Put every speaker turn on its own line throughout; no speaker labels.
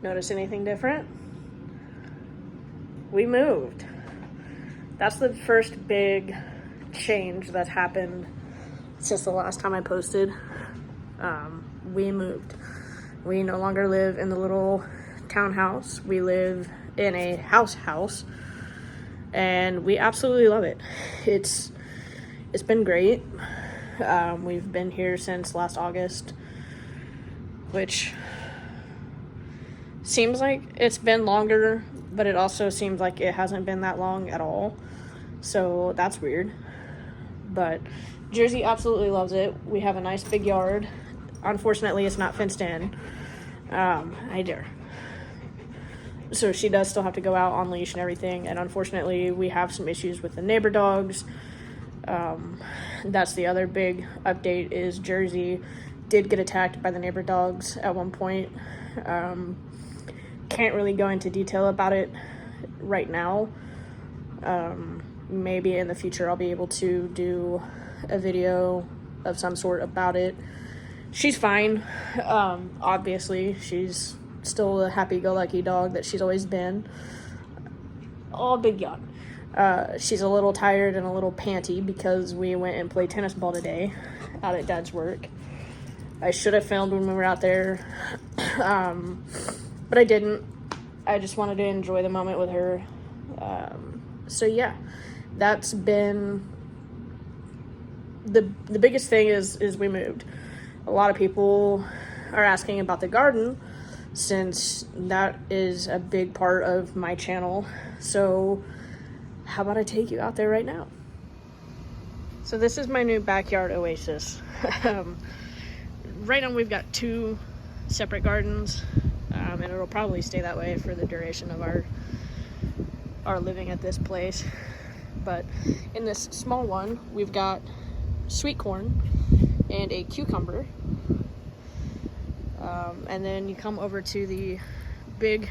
Notice anything different? We moved. That's the first big change that's happened since the last time I posted. We moved. We no longer live in the little townhouse. We live in a house, and we absolutely love it. It's been great. We've been here since last August, which seems like it's been longer, but it also seems like it hasn't been that long at all. So that's weird. But Jersey absolutely loves it. We have a nice big yard. Unfortunately, it's not fenced in. I dare. So she does still have to go out on leash and everything. And unfortunately, we have some issues with the neighbor dogs. That's the other big update is Jersey did get attacked by the neighbor dogs at one point. Can't really go into detail about it right now. Maybe in the future I'll be able to do a video of some sort about it. She's fine. Obviously, she's still a happy-go-lucky dog that she's always been. Oh, big yawn. She's a little tired and a little panty because we went and played tennis ball today out at Dad's work. I should have filmed when we were out there, but I didn't. I just wanted to enjoy the moment with her. So yeah, that's been the biggest thing is we moved. A lot of people are asking about the garden since that is a big part of my channel. So how about I take you out there right now? So this is my new backyard oasis. Right now we've got 2 separate gardens, and it'll probably stay that way for the duration of our living at this place. But in this small one, we've got sweet corn and a cucumber. And then you come over to the big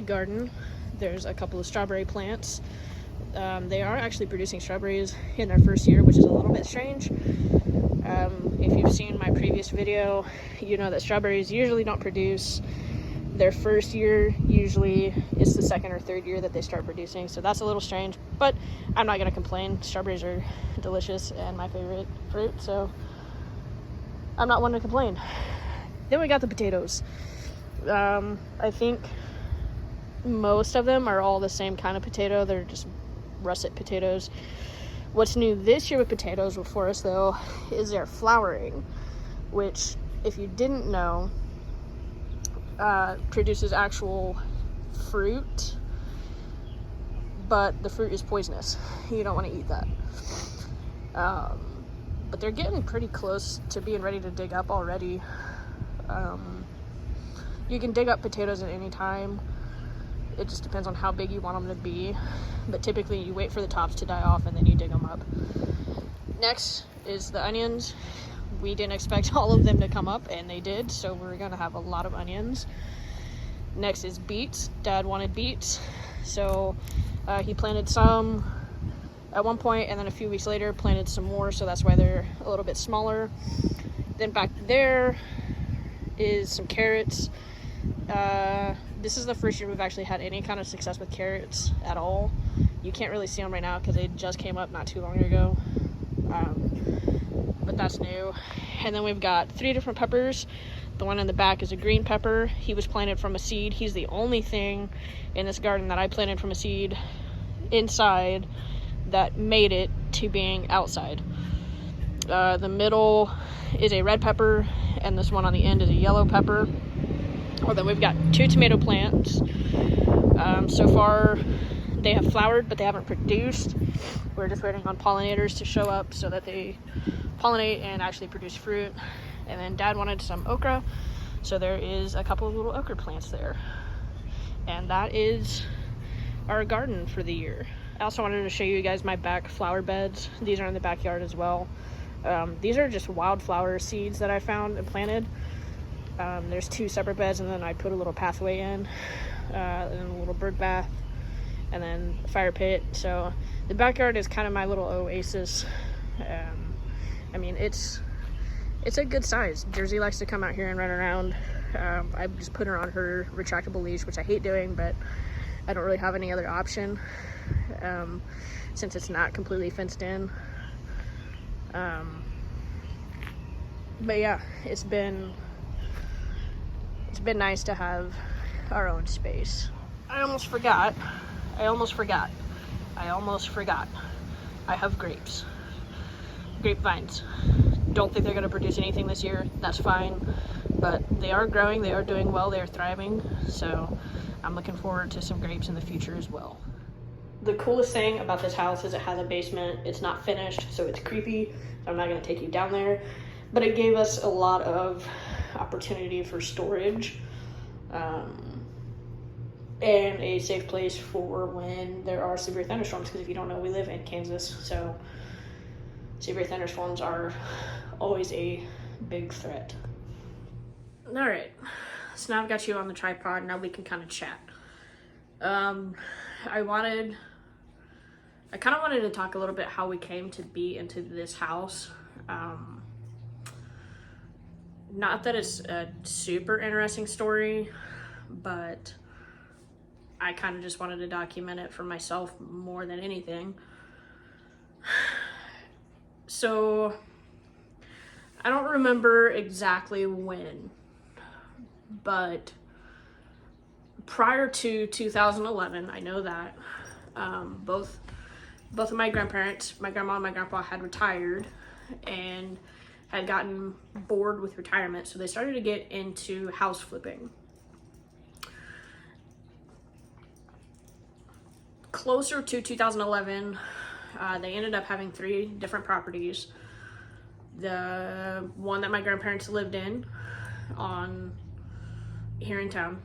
garden. There's a couple of strawberry plants. They are actually producing strawberries in their first year, which is a little bit strange. If you've seen my previous video, you know that strawberries usually don't produce their first year. Usually it's the second or third year that they start producing, so that's a little strange, but I'm not going to complain. Strawberries are delicious and my favorite fruit, so I'm not one to complain. Then we got the potatoes. I think most of them are all the same kind of potato. They're just russet potatoes. What's new this year with potatoes for us, though, is they're flowering, which, if you didn't know, produces actual fruit, but the fruit is poisonous. You don't want to eat that. But they're getting pretty close to being ready to dig up already. You can dig up potatoes at any time. It just depends on how big you want them to be. But typically you wait for the tops to die off and then you dig them up. Next is the onions. We didn't expect all of them to come up, and they did, so we're gonna have a lot of onions. Next is beets. Dad wanted beets, so he planted some at one point, and then a few weeks later planted some more, so that's why they're a little bit smaller. Then back there is some carrots. This is the first year we've actually had any kind of success with carrots at all. You can't really see them right now because they just came up not too long ago, but that's new. And then we've got 3 different peppers. The one in the back is a green pepper. He was planted from a seed. He's the only thing in this garden that I planted from a seed inside that made it to being outside. The middle is a red pepper, and this one on the end is a yellow pepper. Well, then we've got 2 tomato plants. So far they have flowered, but they haven't produced. We're just waiting on pollinators to show up so that they pollinate and actually produce fruit. And then Dad wanted some okra, so there is a couple of little okra plants there. And that is our garden for the year. I also wanted to show you guys my back flower beds. These are in the backyard as well. These are just wildflower seeds that I found and planted. There's 2 separate beds, and then I put a little pathway in, and a little bird bath, and then a fire pit. So the backyard is kind of my little oasis. I mean, it's a good size. Jersey likes to come out here and run around. I just put her on her retractable leash, which I hate doing, but I don't really have any other option since it's not completely fenced in. But yeah, it's been nice to have our own space. I almost forgot. I have grapevines. Don't think they're going to produce anything this year. That's fine, but they are growing, they are doing well, they are thriving, so I'm looking forward to some grapes in the future as well. The coolest thing about this house is it has a basement. It's not finished, so it's creepy. I'm not going to take you down there, but it gave us a lot of opportunity for storage and a safe place for when there are severe thunderstorms, because if you don't know, we live in Kansas, so severe thunderstorms are always a big threat. All right, so now I've got you on the tripod. Now we can kind of chat. I kind of wanted to talk a little bit how we came to be into this house. Not that it's a super interesting story, but I kind of just wanted to document it for myself more than anything. So I don't remember exactly when, but prior to 2011, I know that both of my grandparents, my grandma and my grandpa, had retired and had gotten bored with retirement, so they started to get into house flipping. Closer to 2011, they ended up having 3 different properties. The one that my grandparents lived in here in town,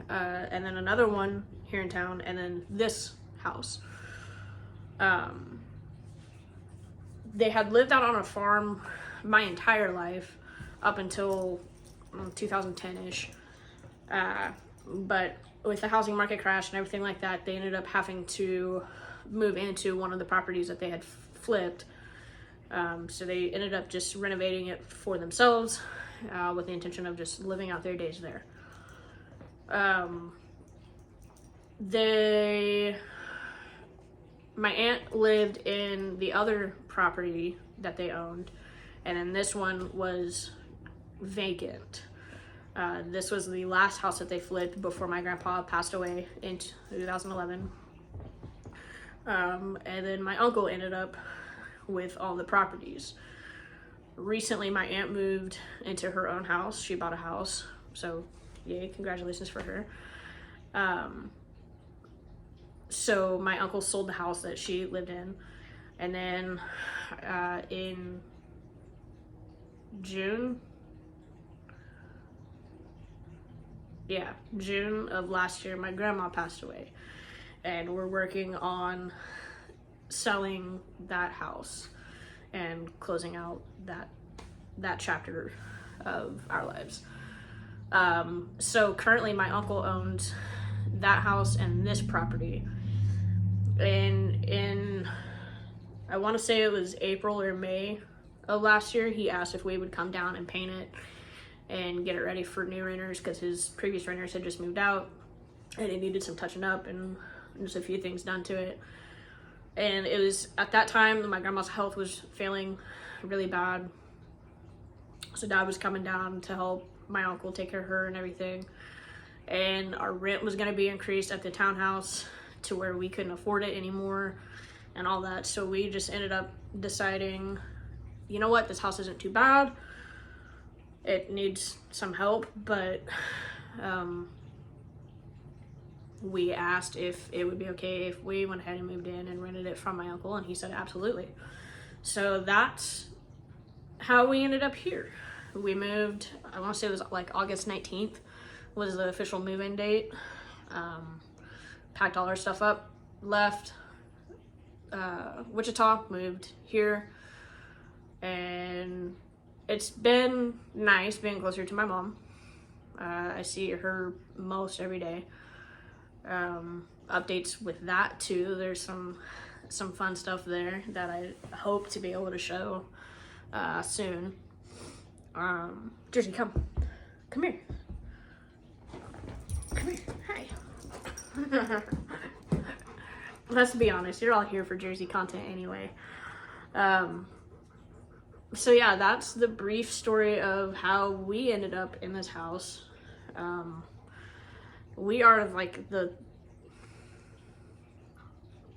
and then another one here in town, and then this house. They had lived out on a farm my entire life up until 2010-ish. But with the housing market crash and everything like that, they ended up having to move into one of the properties that they had flipped. So they ended up just renovating it for themselves with the intention of just living out their days there. My aunt lived in the other property that they owned, and then this one was vacant. This was the last house that they flipped before my grandpa passed away in 2011. And then my uncle ended up with all the properties. Recently, my aunt moved into her own house. She bought a house, so yay, congratulations for her. So my uncle sold the house that she lived in, and then in June of last year, my grandma passed away, and we're working on selling that house and closing out that chapter of our lives. So currently my uncle owns that house and this property, and in I want to say it was April or May of last year, he asked if we would come down and paint it and get it ready for new renters, because his previous renters had just moved out and it needed some touching up and just a few things done to it. And it was at that time my grandma's health was failing really bad, so Dad was coming down to help my uncle take care of her and everything, and our rent was going to be increased at the townhouse to where we couldn't afford it anymore and all that. So we just ended up deciding, you know what, this house isn't too bad, it needs some help, but we asked if it would be okay if we went ahead and moved in and rented it from my uncle, and he said absolutely. So that's how we ended up here. We moved, I want to say it was like August 19th was the official move-in date. Packed all our stuff up, left Wichita, moved here, and it's been nice being closer to my mom. I see her most every day. Updates with that too. There's some fun stuff there that I hope to be able to show soon. Jersey, come here. Let's be honest, you're all here for Jersey content anyway. So yeah, that's the brief story of how we ended up in this house. We are like the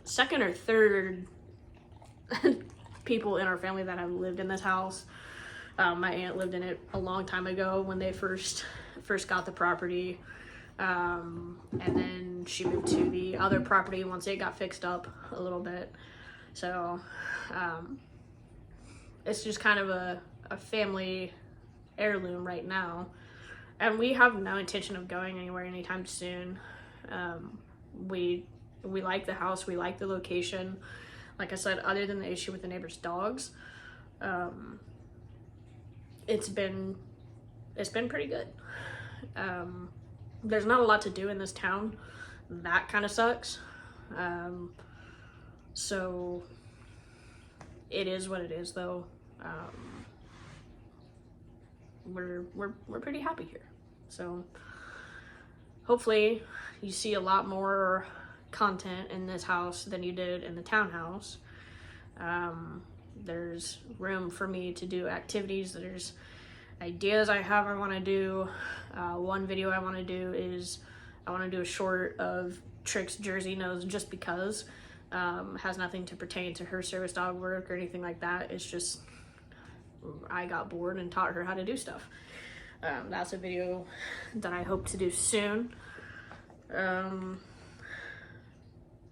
second or third people in our family that have lived in this house. My aunt lived in it a long time ago when they first got the property. And then she moved to the other property once it got fixed up a little bit. So it's just kind of a family heirloom right now. And we have no intention of going anywhere anytime soon. We like the house, we like the location. Like I said, other than the issue with the neighbor's dogs, it's been pretty good. There's not a lot to do in this town. That kind of sucks. So it is what it is, though. We're pretty happy here. So hopefully you see a lot more content in this house than you did in the townhouse. There's room for me to do activities. There's ideas I want to do. One video I want to do is I want to do a short of tricks Jersey knows just because. Has nothing to pertain to her service dog work or anything like that. It's just I got bored and taught her how to do stuff. That's a video that I hope to do soon.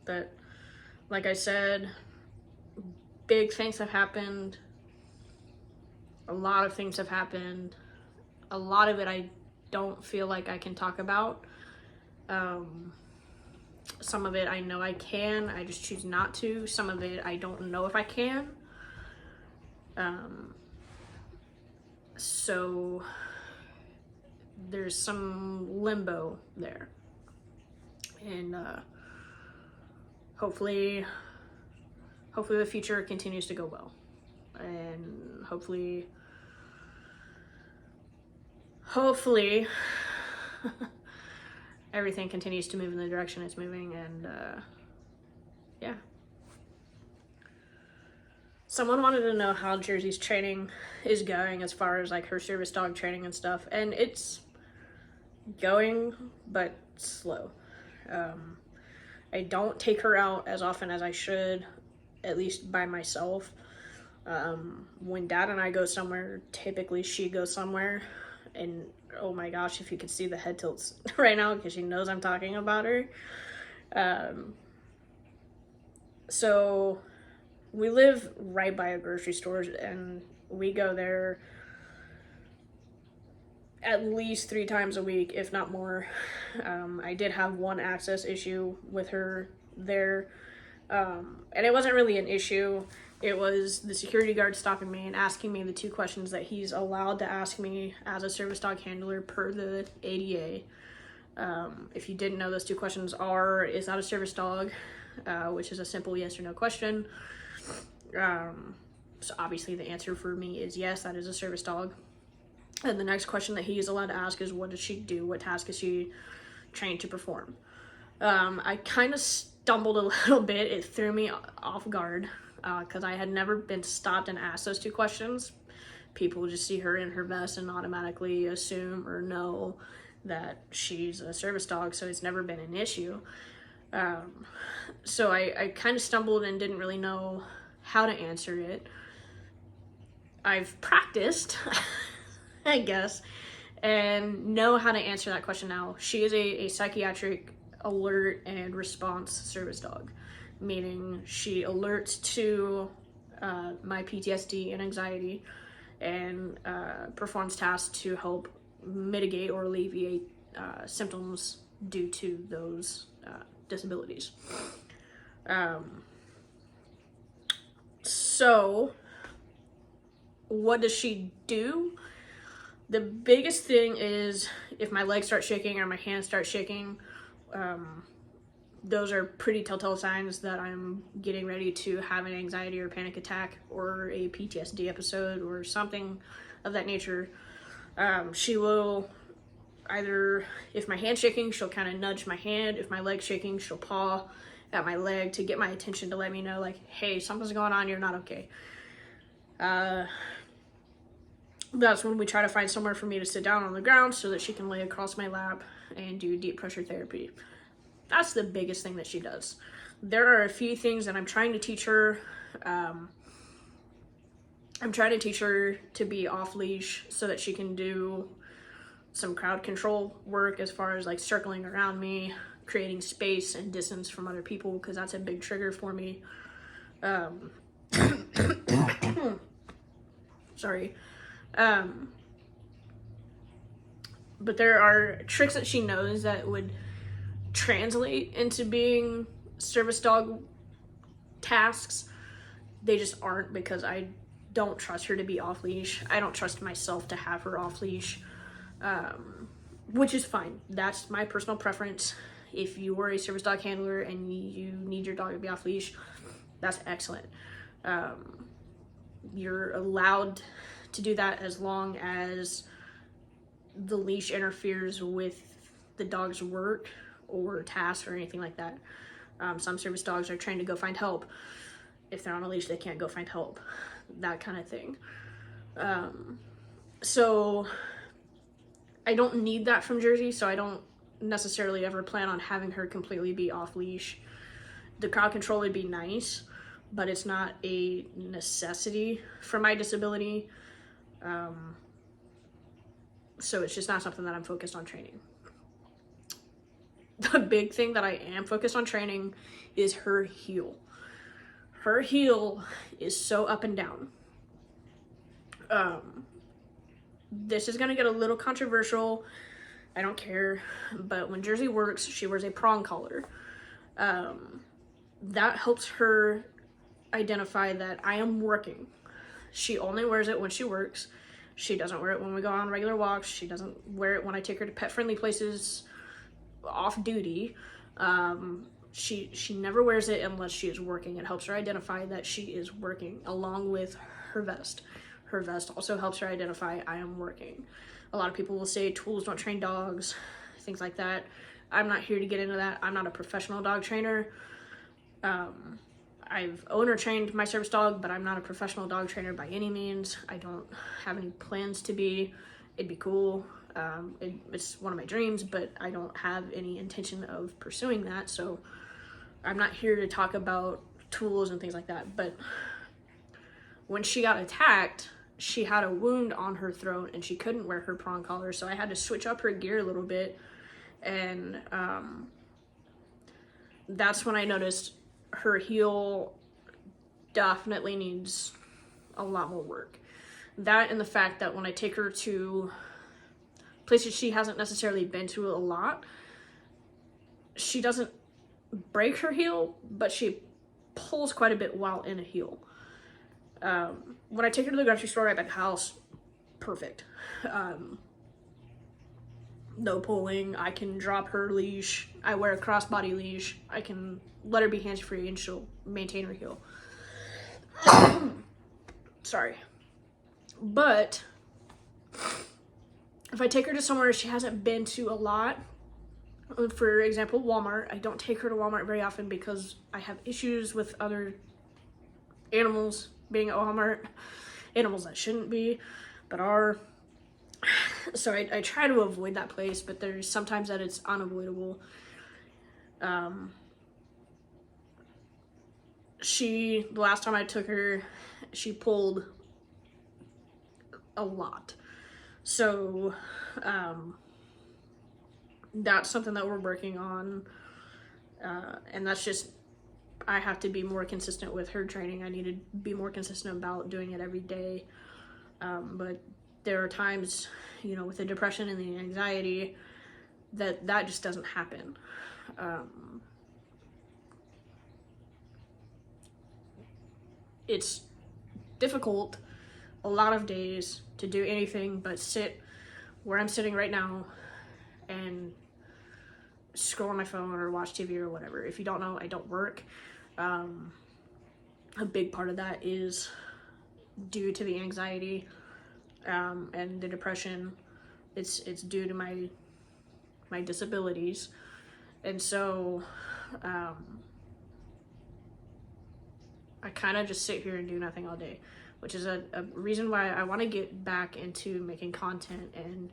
But like I said, big things have happened. A lot of things have happened. A lot of it I don't feel like I can talk about. Some of it I know I can, I just choose not to. Some of it I don't know if I can. So there's some limbo there. And hopefully the future continues to go well. And hopefully everything continues to move in the direction it's moving. And yeah. Someone wanted to know how Jersey's training is going as far as like her service dog training and stuff, and it's going but slow. I don't take her out as often as I should, at least by myself. When Dad and I go somewhere, typically she goes somewhere, and oh my gosh, if you could see the head tilts right now because she knows I'm talking about her. So we live right by a grocery store, and we go there at least 3 times a week, if not more. I did have one access issue with her there, and it wasn't really an issue. It was the security guard stopping me and asking me the 2 questions that he's allowed to ask me as a service dog handler per the ADA. If you didn't know, those 2 questions are, is that a service dog? Which is a simple yes or no question. So obviously the answer for me is yes, that is a service dog. And the next question that he is allowed to ask is, what does she do? What task is she trained to perform? I kind of stumbled a little bit. It threw me off guard because I had never been stopped and asked those 2 questions. People just see her in her vest and automatically assume or know that she's a service dog, so it's never been an issue. So I kind of stumbled and didn't really know how to answer it. I've practiced, I guess, and know how to answer that question now. She is a psychiatric alert and response service dog, meaning she alerts to my PTSD and anxiety and performs tasks to help mitigate or alleviate symptoms due to those disabilities. So what does she do? The biggest thing is if my legs start shaking or my hands start shaking, those are pretty telltale signs that I'm getting ready to have an anxiety or panic attack or a PTSD episode or something of that nature. She will either if my hand's shaking, she'll kind of nudge my hand. If my leg's shaking, she'll paw at my leg to get my attention, to let me know, like, hey, something's going on, you're not okay. That's when we try to find somewhere for me to sit down on the ground so that she can lay across my lap and do deep pressure therapy. That's the biggest thing that she does. There are a few things that I'm trying to teach her. I'm trying to teach her to be off leash so that she can do some crowd control work, as far as like circling around me, creating space and distance from other people, because that's a big trigger for me. Sorry. But there are tricks that she knows that would translate into being service dog tasks. They just aren't, because I don't trust her to be off leash. I don't trust myself to have her off leash, which is fine. That's my personal preference. If you were a service dog handler and you need your dog to be off leash, that's excellent. You're allowed to do that as long as the leash interferes with the dog's work or tasks or anything like that. Some service dogs are trained to go find help. If they're on a leash, they can't go find help. That kind of thing. So I don't need that from Jersey, so I don't necessarily ever plan on having her completely be off leash. The crowd control would be nice, but it's not a necessity for my disability. So it's just not something that I'm focused on training. The big thing that I am focused on training is her heel. Her heel is so up and down. This is gonna get a little controversial. I don't care, but when Jersey works, she wears a prong collar. That helps her identify that I am working. She only wears it when she works. She doesn't wear it when we go on regular walks. She doesn't wear it when I take her to pet-friendly places off duty. She never wears it unless she is working. It helps her identify that she is working, along with her vest. Her vest also helps her identify I am working. A lot of people will say tools don't train dogs, things like that. I'm not here to get into that. I'm not a professional dog trainer. I've owner trained my service dog, but I'm not a professional dog trainer by any means. I don't have any plans to be. It'd be cool. It's one of my dreams, but I don't have any intention of pursuing that. So I'm not here to talk about tools and things like that. But when she got attacked, she had a wound on her throat and she couldn't wear her prong collar. So I had to switch up her gear a little bit. And that's when I noticed her heel definitely needs a lot more work. That and the fact that when I take her to places she hasn't necessarily been to a lot, she doesn't break her heel, but she pulls quite a bit while in a heel. When I take her to the grocery store right by the house, perfect. No pulling. I can drop her leash. I wear a crossbody leash. I can let her be hands-free and she'll maintain her heel. Sorry. But if I take her to somewhere she hasn't been to a lot, for example, Walmart, I don't take her to Walmart very often because I have issues with other animals being at Walmart. Animals that shouldn't be, but are. So I try to avoid that place, but there's sometimes that it's unavoidable. The last time I took her, she pulled a lot. So, that's something that we're working on. And that's just, I have to be more consistent with her training. I need to be more consistent about doing it every day. But there are times, you know, with the depression and the anxiety, that just doesn't happen. It's difficult a lot of days to do anything but sit where I'm sitting right now and scroll on my phone or watch TV or whatever. If you don't know, I don't work. A big part of that is due to the anxiety and the depression. It's due to my my disabilities. And so I kind of just sit here and do nothing all day, which is a reason why I want to get back into making content and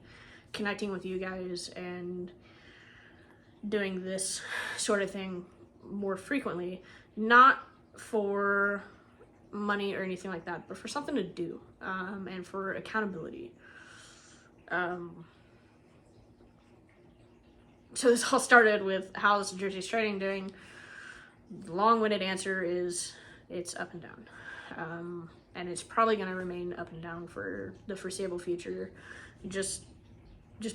connecting with you guys and doing this sort of thing more frequently, not for money or anything like that, but for something to do, and for accountability. So this all started with, how's Jersey's trading doing? The long-winded answer is it's up and down, and it's probably going to remain up and down for the foreseeable future, just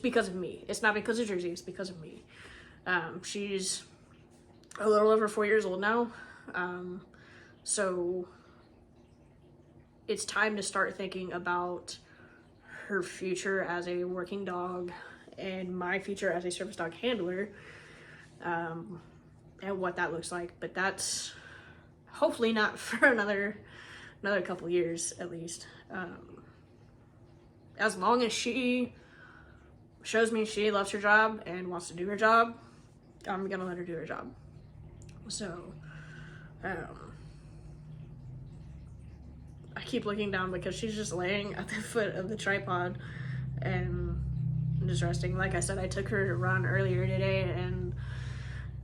because of me. It's not because of Jersey, it's because of me. She's a little over 4 years old now, so it's time to start thinking about her future as a working dog and my future as a service dog handler, and what that looks like. But that's hopefully not for another couple years, at least. As long as she shows me she loves her job and wants to do her job, I'm gonna let her do her job. So I keep looking down because she's just laying at the foot of the tripod and just resting. Like I said, I took her to run earlier today and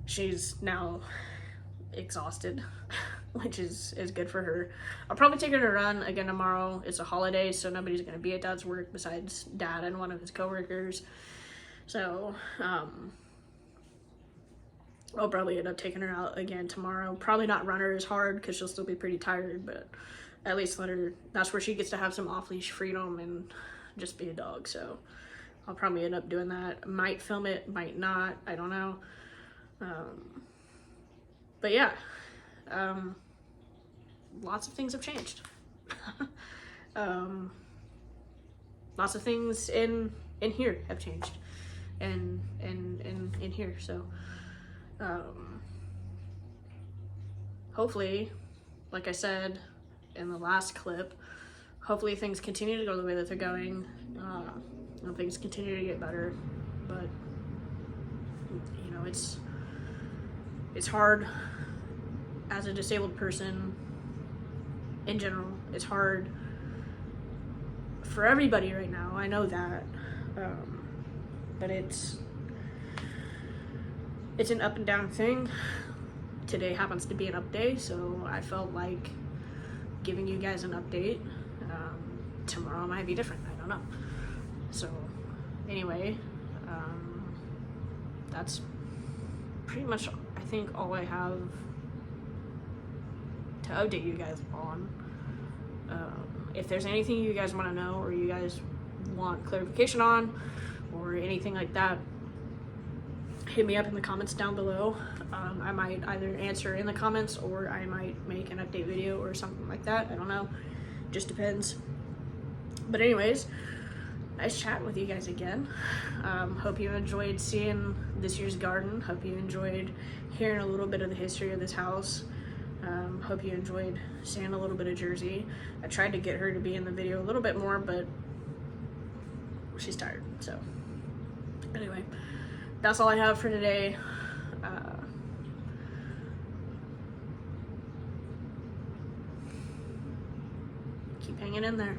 she's now exhausted, which is good for her. I'll probably take her to run again tomorrow. It's a holiday, so nobody's gonna be at Dad's work besides Dad and one of his coworkers. So I'll probably end up taking her out again tomorrow. Probably not run her as hard because she'll still be pretty tired, but at least let her, that's where she gets to have some off-leash freedom and just be a dog. So I'll probably end up doing that. Might film it, might not, I don't know. But yeah, lots of things have changed. Lots of things in here have changed, and in here. So hopefully, like I said in the last clip, hopefully things continue to go the way that they're going, and things continue to get better. But you know, it's hard as a disabled person in general. It's hard for everybody right now, I know that, but it's an up and down thing. Today happens to be an up day, so I felt like giving you guys an update. Tomorrow might be different, I don't know. So anyway, that's pretty much, I think, all I have to update you guys on. If there's anything you guys want to know or you guys want clarification on or anything like that, hit me up in the comments down below. I might either answer in the comments or I might make an update video or something like that. I don't know, just depends. But anyways, nice chatting with you guys again. Hope you enjoyed seeing this year's garden. Hope you enjoyed hearing a little bit of the history of this house. Hope you enjoyed seeing a little bit of Jersey. I tried to get her to be in the video a little bit more, but she's tired. So anyway, that's all I have for today. Keep hanging in there.